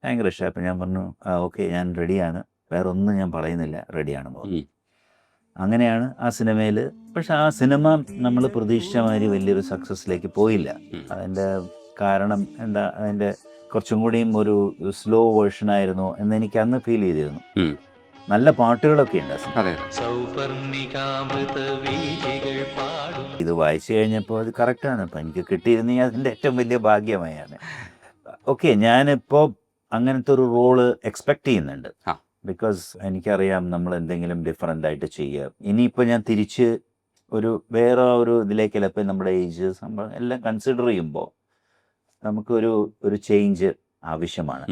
ഭയങ്കര ഇഷ്ടമായി. അപ്പോൾ ഞാൻ പറഞ്ഞു ഓക്കെ ഞാൻ റെഡിയാണ്, വേറെ ഒന്നും ഞാൻ പറയുന്നില്ല, റെഡിയാണ് പോകുന്നത്. അങ്ങനെയാണ് ആ സിനിമയിൽ. പക്ഷെ ആ സിനിമ നമ്മൾ പ്രതീക്ഷിച്ച മാതിരി വലിയൊരു സക്സസ്സിലേക്ക് പോയില്ല. അതിൻ്റെ കാരണം എന്താ, അതിൻ്റെ കുറച്ചും കൂടിയും ഒരു സ്ലോ വേർഷൻ ആയിരുന്നു എന്ന് എനിക്ക് അന്ന് ഫീൽ ചെയ്തിരുന്നു. നല്ല പാട്ടുകളൊക്കെ ഉണ്ട്. ഇത് വായിച്ചു കഴിഞ്ഞപ്പോൾ അത് കറക്റ്റാണ്. അപ്പം എനിക്ക് കിട്ടിയിരുന്നെങ്കിൽ അതിൻ്റെ ഏറ്റവും വലിയ ഭാഗ്യമായാണ്. ഓക്കെ ഞാനിപ്പോൾ അങ്ങനത്തെ ഒരു റോള് എക്സ്പെക്റ്റ് ചെയ്യുന്നുണ്ട്. ബിക്കോസ് എനിക്കറിയാം നമ്മൾ എന്തെങ്കിലും ഡിഫറെൻ്റ് ആയിട്ട് ചെയ്യുക. ഇനിയിപ്പോൾ ഞാൻ തിരിച്ച് ഒരു വേറെ ഒരു ഇതിലേക്കല്ല, ഇപ്പം നമ്മുടെ ഏജ് സംഭവം എല്ലാം കൺസിഡർ ചെയ്യുമ്പോൾ നമുക്കൊരു ചേഞ്ച് ആവശ്യമാണ്.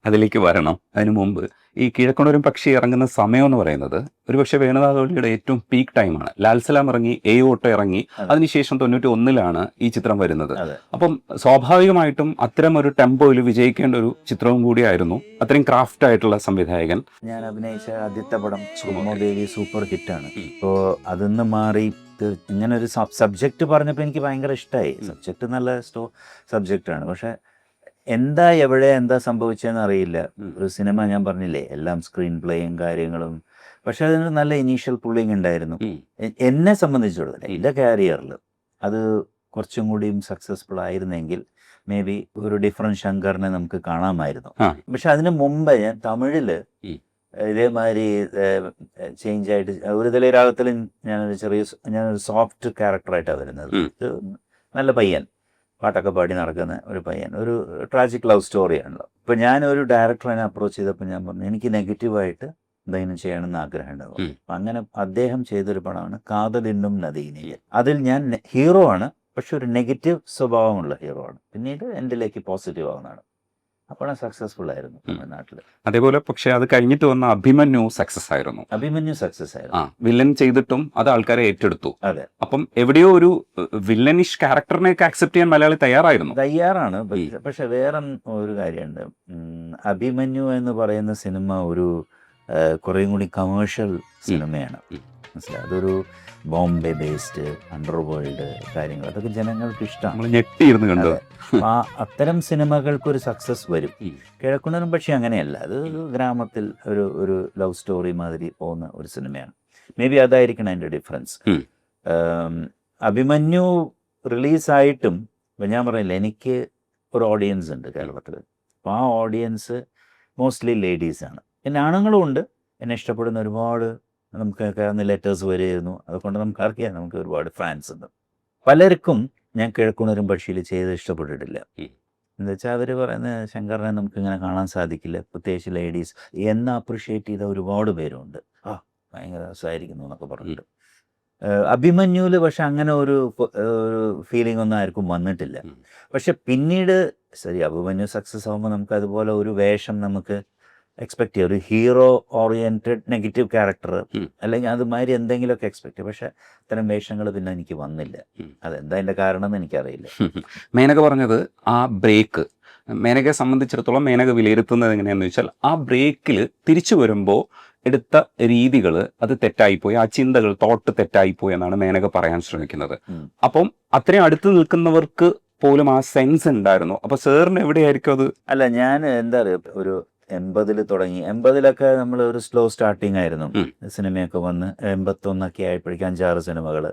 അതിലേക്ക് വരണം. അതിനു മുമ്പ് ഈ കിഴക്കണൂരും പക്ഷി ഇറങ്ങുന്ന സമയം എന്ന് പറയുന്നത് ഒരുപക്ഷെ വേണുഗോപാലിയുടെ ഏറ്റവും പീക്ക് ടൈമാണ്. ലാൽസലാം ഇറങ്ങി, എ ഓട്ടോ ഇറങ്ങി, അതിനുശേഷം 91 ഈ ചിത്രം വരുന്നത്. അപ്പം സ്വാഭാവികമായിട്ടും അത്തരം ഒരു ടെമ്പോയിൽ വിജയിക്കേണ്ട ഒരു ചിത്രവും കൂടിയായിരുന്നു. അത്രയും ക്രാഫ്റ്റ് ആയിട്ടുള്ള സംവിധായകൻ. ഞാൻ അഭിനയിച്ച ആദ്യത്തെ പടം സുഗമോദേവി സൂപ്പർ ഹിറ്റാണ്. ഇപ്പോൾ അതിന്ന് മാറി ഇങ്ങനെ ഒരു സബ്ജക്റ്റ് പറഞ്ഞപ്പോൾ എനിക്ക് ഭയങ്കര ഇഷ്ടമായി. സബ്ജക്റ്റ് നല്ല സബ്ജക്റ്റാണ്. പക്ഷെ എന്താ സംഭവിച്ചതെന്ന് അറിയില്ല. ഒരു സിനിമ ഞാൻ പറഞ്ഞില്ലേ എല്ലാം സ്ക്രീൻ പ്ലേയും കാര്യങ്ങളും, പക്ഷെ അതിന് നല്ല ഇനീഷ്യൽ പുള്ളിങ് ഉണ്ടായിരുന്നു. എന്നെ സംബന്ധിച്ചിടത്തോളം എൻ്റെ കാരിയറിൽ അത് കുറച്ചും കൂടിയും സക്സസ്ഫുൾ ആയിരുന്നെങ്കിൽ മേ ബി ഒരു ഡിഫറൻറ്റ് ശങ്കറിനെ നമുക്ക് കാണാമായിരുന്നു. പക്ഷെ അതിന് മുമ്പ് ഞാൻ തമിഴിൽ ഇതേമാതിരി ചേഞ്ച് ആയിട്ട് ഒരു തലരാഗത്തിൽ ഞാനൊരു സോഫ്റ്റ് ക്യാരക്ടറായിട്ടാണ് വരുന്നത്. നല്ല പയ്യൻ, പാട്ടൊക്കെ പാടി നടക്കുന്ന ഒരു പയ്യൻ, ഒരു ട്രാജിക് ലവ് സ്റ്റോറിയാണല്ലോ. ഇപ്പം ഞാനൊരു ഡയറക്ടറിനെ അപ്രോച്ച് ചെയ്തപ്പോൾ ഞാൻ പറഞ്ഞു എനിക്ക് നെഗറ്റീവായിട്ട് എന്തെങ്കിലും ചെയ്യണമെന്ന് ആഗ്രഹമുണ്ടാവും. അപ്പം അങ്ങനെ അദ്ദേഹം ചെയ്തൊരു പടമാണ് കാതലിന്നും നദീനിൽ. അതിൽ ഞാൻ ഹീറോ ആണ്, പക്ഷെ ഒരു നെഗറ്റീവ് സ്വഭാവമുള്ള ഹീറോ ആണ്. പിന്നീട് എൻ്റെലേക്ക് പോസിറ്റീവ് ആവുന്നതാണ്. അപ്പോഴാണ് സക്സസ്ഫുൾ ആയിരുന്നു തമിഴ്നാട്ടിൽ. അതേപോലെ പക്ഷെ അത് കഴിഞ്ഞിട്ട് വന്ന അഭിമന്യു സക്സസ് ആയിരുന്നു. വില്ലൻ ചെയ്തിട്ടും അത് ആൾക്കാരെ ഏറ്റെടുത്തു. അതെ. അപ്പം എവിടെയോ ഒരു വില്ലനിഷ് ക്യാരക്ടറിനെയൊക്കെ അക്സെപ്റ്റ് ചെയ്യാൻ മലയാളി തയ്യാറാണ്. പക്ഷെ വേറെ ഒരു കാര്യമുണ്ട്. അഭിമന്യു എന്ന് പറയുന്ന സിനിമ ഒരു കുറേയും കൂടി കമേഴ്ഷ്യൽ സിനിമയാണ്. മനസ്സിലായി? അതൊരു ബോംബെ ബേസ്ഡ് അണ്ടർവേൾഡ് കാര്യങ്ങൾ, അതൊക്കെ ജനങ്ങൾക്ക് ഇഷ്ടമാണ്. ഞെട്ടിയിരുന്നു കണ്ടു. ആ അത്തരം സിനിമകൾക്കൊരു സക്സസ് വരും. കിഴക്കണൂരും പക്ഷേ അങ്ങനെയല്ല. അത് ഗ്രാമത്തിൽ ഒരു ലവ് സ്റ്റോറി മാതിരി പോകുന്ന ഒരു സിനിമയാണ്. മേ ബി അതായിരിക്കണം അതിൻ്റെ ഡിഫറൻസ്. അഭിമന്യു റിലീസായിട്ടും ഇപ്പം ഞാൻ പറയില്ല, എനിക്ക് ഒരു ഓഡിയൻസ് ഉണ്ട് കേരളത്തിൽ. അപ്പോൾ ആ ഓഡിയൻസ് മോസ്റ്റ്ലി ലേഡീസാണ്. പിന്നെ ആണുങ്ങളും ഉണ്ട്. എന്നെ ഇഷ്ടപ്പെടുന്ന ഒരുപാട് നമുക്കൊക്കെ അന്ന് ലെറ്റേഴ്സ് വരുമായിരുന്നു. അതുകൊണ്ട് നമുക്കറിയാം നമുക്ക് ഒരുപാട് ഫാൻസ് ഉണ്ട്. പലർക്കും ഞാൻ കിഴക്കണൂരും പക്ഷിയിൽ ചെയ്ത് ഇഷ്ടപ്പെട്ടിട്ടില്ല. എന്താ വെച്ചാൽ അവർ പറയുന്ന ശങ്കറിനെ നമുക്കിങ്ങനെ കാണാൻ സാധിക്കില്ല, പ്രത്യേകിച്ച് ലേഡീസ് എന്ന് അപ്രിഷ്യേറ്റ് ചെയ്ത ഒരുപാട് പേരുണ്ട്. ഭയങ്കര രസമായിരിക്കുന്നു എന്നൊക്കെ പറഞ്ഞിട്ട്. അഭിമന്യുവിൽ പക്ഷെ അങ്ങനെ ഒരു ഫീലിംഗ് ഒന്നും ആർക്കും വന്നിട്ടില്ല. പക്ഷെ പിന്നീട് ശരി അഭിമന്യു സക്സസ് ആകുമ്പോൾ നമുക്ക് അതുപോലെ ഒരു വേഷം നമുക്ക് എക്സ്പെക്ട് ചെയ്യാം. ഒരു ഹീറോ ഓറിയൻറ്റഡ് നെഗറ്റീവ് ക്യാരക്ടർ അല്ലെങ്കിൽ അതുമാതിരി എന്തെങ്കിലുമൊക്കെ എക്സ്പെക്ട് ചെയ്യും. പക്ഷെ അത്തരം വേഷങ്ങൾ പിന്നെ എനിക്ക് വന്നില്ല. അതെന്താ അതിൻ്റെ കാരണം എന്ന് എനിക്കറിയില്ല. മേനക പറഞ്ഞത് ആ ബ്രേക്ക്, മേനകയെ സംബന്ധിച്ചിടത്തോളം മേനക വിലയിരുത്തുന്നത് എങ്ങനെയാണെന്ന് വെച്ചാൽ ആ ബ്രേക്കിൽ തിരിച്ചു വരുമ്പോൾ എടുത്ത രീതികൾ അത് തെറ്റായിപ്പോയി, ആ ചിന്തകൾ തോട്ട് തെറ്റായിപ്പോയി എന്നാണ് മേനക പറയാൻ ശ്രമിക്കുന്നത്. അപ്പം അത്രയും അടുത്ത് നിൽക്കുന്നവർക്ക് പോലും ആ സെൻസ് ഉണ്ടായിരുന്നു. അപ്പൊ സാറിന് എവിടെയായിരിക്കും അത്? അല്ല, ഞാൻ എന്താ പറയുക, ഒരു 80 തുടങ്ങി. 80 നമ്മൾ ഒരു സ്ലോ സ്റ്റാർട്ടിങ് ആയിരുന്നു. സിനിമയൊക്കെ വന്ന് 81 ആയപ്പോഴേക്കും 5-6 സിനിമകൾ,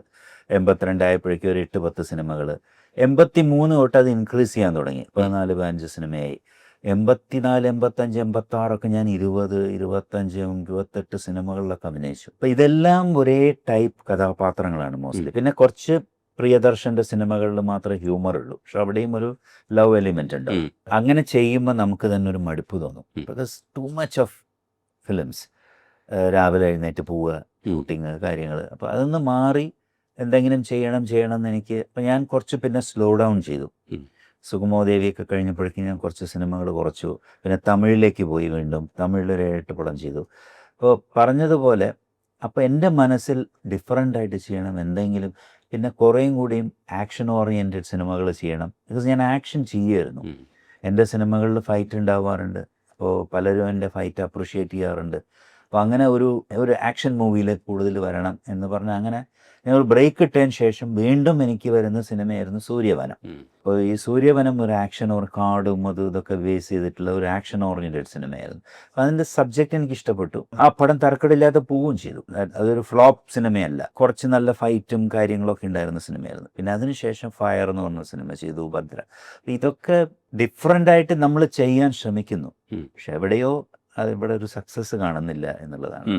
82 ആയപ്പോഴേക്കും ഒരു 8-10 സിനിമകൾ, 83 തൊട്ട് അത് ഇൻക്രീസ് ചെയ്യാൻ തുടങ്ങി. 14-15 സിനിമയായി. 84, 85, 86 ഞാൻ 20, 25, 28 സിനിമകളിലൊക്കെ അഭിനയിച്ചു. അപ്പം ഇതെല്ലാം ഒരേ ടൈപ്പ് കഥാപാത്രങ്ങളാണ് മോസ്റ്റ്ലി. പിന്നെ കുറച്ച് പ്രിയദർശൻ്റെ സിനിമകളിൽ മാത്രമേ ഹ്യൂമർ ഉള്ളൂ. പക്ഷെ അവിടെയും ഒരു ലവ് എലിമെൻ്റ് ഉണ്ട്. അങ്ങനെ ചെയ്യുമ്പോൾ നമുക്ക് തന്നെ ഒരു മടുപ്പ് തോന്നും. Because too much of films, രാവിലെ എഴുന്നേറ്റ് പോവുക, ഷൂട്ടിങ് കാര്യങ്ങൾ. അപ്പോൾ അതൊന്ന് മാറി എന്തെങ്കിലും ചെയ്യണം എന്ന് എനിക്ക്. അപ്പം ഞാൻ കുറച്ച് പിന്നെ സ്ലോ ഡൗൺ ചെയ്തു. സുഗമോദേവിയൊക്കെ കഴിഞ്ഞപ്പോഴേക്കും ഞാൻ കുറച്ച് സിനിമകൾ കുറച്ചു. പിന്നെ തമിഴിലേക്ക് പോയി, വീണ്ടും തമിഴിലൊരു 7-8 പടം ചെയ്തു. അപ്പോൾ പറഞ്ഞതുപോലെ അപ്പോൾ എൻ്റെ മനസ്സിൽ ഡിഫറൻ്റായിട്ട് ചെയ്യണം എന്തെങ്കിലും, പിന്നെ കുറേയും കൂടിയും ആക്ഷൻ ഓറിയൻറ്റഡ് സിനിമകൾ ചെയ്യണം. ബിക്കോസ് ഞാൻ ആക്ഷൻ ചെയ്യുമായിരുന്നു. എൻ്റെ സിനിമകളിൽ ഫൈറ്റ് ഉണ്ടാവാറുണ്ട്. അപ്പോൾ പലരും എൻ്റെ ഫൈറ്റ് അപ്രിഷ്യേറ്റ് ചെയ്യാറുണ്ട്. അപ്പോൾ അങ്ങനെ ഒരു ആക്ഷൻ മൂവിയിലേക്ക് കൂടുതൽ വരണം എന്ന് പറഞ്ഞാൽ അങ്ങനെ ഞങ്ങൾ ബ്രേക്ക് ഇട്ടതിന് ശേഷം വീണ്ടും എനിക്ക് വരുന്ന സിനിമയായിരുന്നു സൂര്യവനം. അപ്പോൾ ഈ സൂര്യവനം ഒരു ആക്ഷൻ കാടും ഇതൊക്കെ ബേസ് ചെയ്തിട്ടുള്ള ഒരു ആക്ഷൻ ഓറിയൻറ്റഡ് സിനിമയായിരുന്നു. അപ്പോൾ അതിൻ്റെ സബ്ജക്റ്റ് എനിക്ക് ഇഷ്ടപ്പെട്ടു. ആ പടം തരക്കേടില്ലാതെ പോവുകയും ചെയ്തു. അതൊരു ഫ്ലോപ്പ് സിനിമയല്ല, കുറച്ച് നല്ല ഫൈറ്റും കാര്യങ്ങളൊക്കെ ഉണ്ടായിരുന്ന സിനിമയായിരുന്നു. പിന്നെ അതിനുശേഷം ഫയർ എന്ന് പറഞ്ഞ സിനിമ ചെയ്തു, ഭദ്ര. ഇതൊക്കെ ഡിഫറെൻ്റ് ആയിട്ട് നമ്മൾ ചെയ്യാൻ ശ്രമിക്കുന്നു. പക്ഷെ എവിടെയോ ഇവിടെ ഒരു സക്സസ് കാണുന്നില്ല എന്നുള്ളതാണ്.